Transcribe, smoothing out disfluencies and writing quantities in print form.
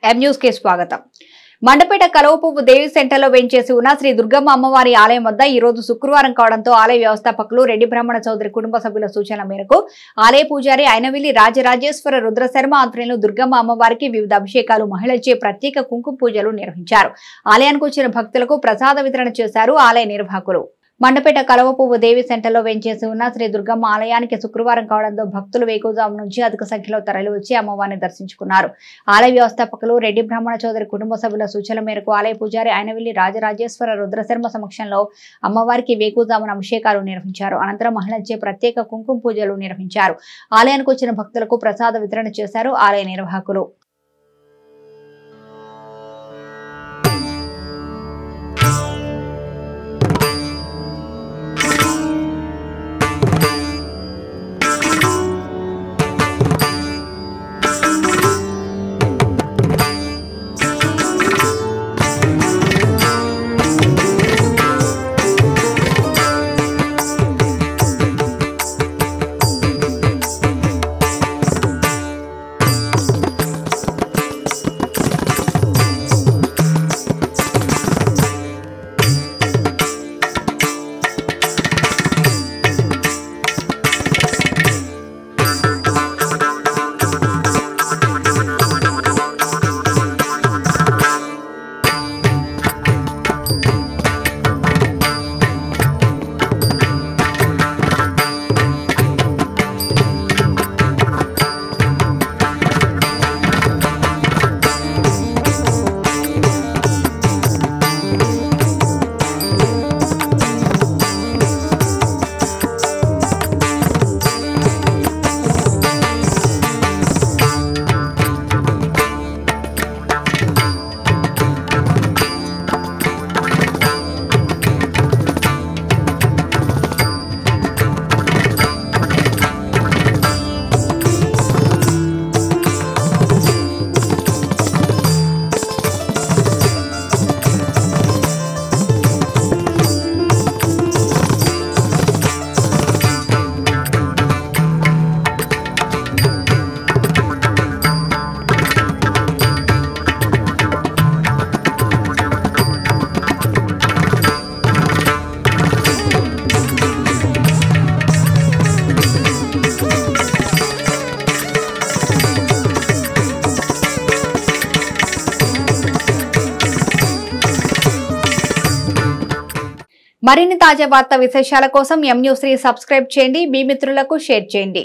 M news కి స్వాగతం. మండపేట కలవపువ్వు దేవి సెంటర్లో వెంచేసి ఉన్న శ్రీ దుర్గమ్మ అమ్మవారి ఆలయం వద్ద ఈ రోజు శుక్రవారం కావడంతో ఆలయ వ్యవస్థాపకులు రెడ్డి బ్రాహ్మణ చౌదరి కుటుంబ సభ్యుల సూచనల మేరకు ఆలయ పూజారి అయినవిల్లి రాజరాజేశ్వర రుద్రశర్మ ఆధ్వర్యంలో దుర్గమ్మ అమ్మవారికి వివిధ అభిషేకాలు, మహిళలచే ప్రత్యేక కుంకుమ పూజలు నిర్వహించారు. ఆలయానికి వచ్చిన భక్తులకు ప్రసాద వితరణ చేశారు ఆలయ నిర్వాహకులు. మండపేట కలవపువ్వు దేవి సెంటర్లో వెంచేసి ఉన్న శ్రీ దుర్గమ్మ ఆలయానికి శుక్రవారం కావడంతో భక్తులు వేకువజాము నుంచి అధిక సంఖ్యలో తరలివచ్చి అమ్మవారిని దర్శించుకున్నారు. ఆలయ వ్యవస్థాపకులు రెడ్డి బ్రాహ్మణ చౌదరి కుటుంబ సభ్యుల సూచనల మేరకు ఆలయ పూజారి అయినవిల్లి రాజరాజేశ్వర రుద్రశర్మ సమక్షంలో అమ్మవారికి వేకువజామున అభిషేకాలు నిర్వహించారు. అనంతరం మహిళలచే ప్రత్యేక కుంకుమ పూజలు నిర్వహించారు. ఆలయానికి వచ్చిన భక్తులకు ప్రసాద వితరణ చేశారు ఆలయ నిర్వాహకులు. మరిన్ని తాజా వార్తా విశేషాల కోసం ఎం న్యూస్ ని సబ్స్క్రైబ్ చేయండి. మీ మిత్రులకు షేర్ చేయండి.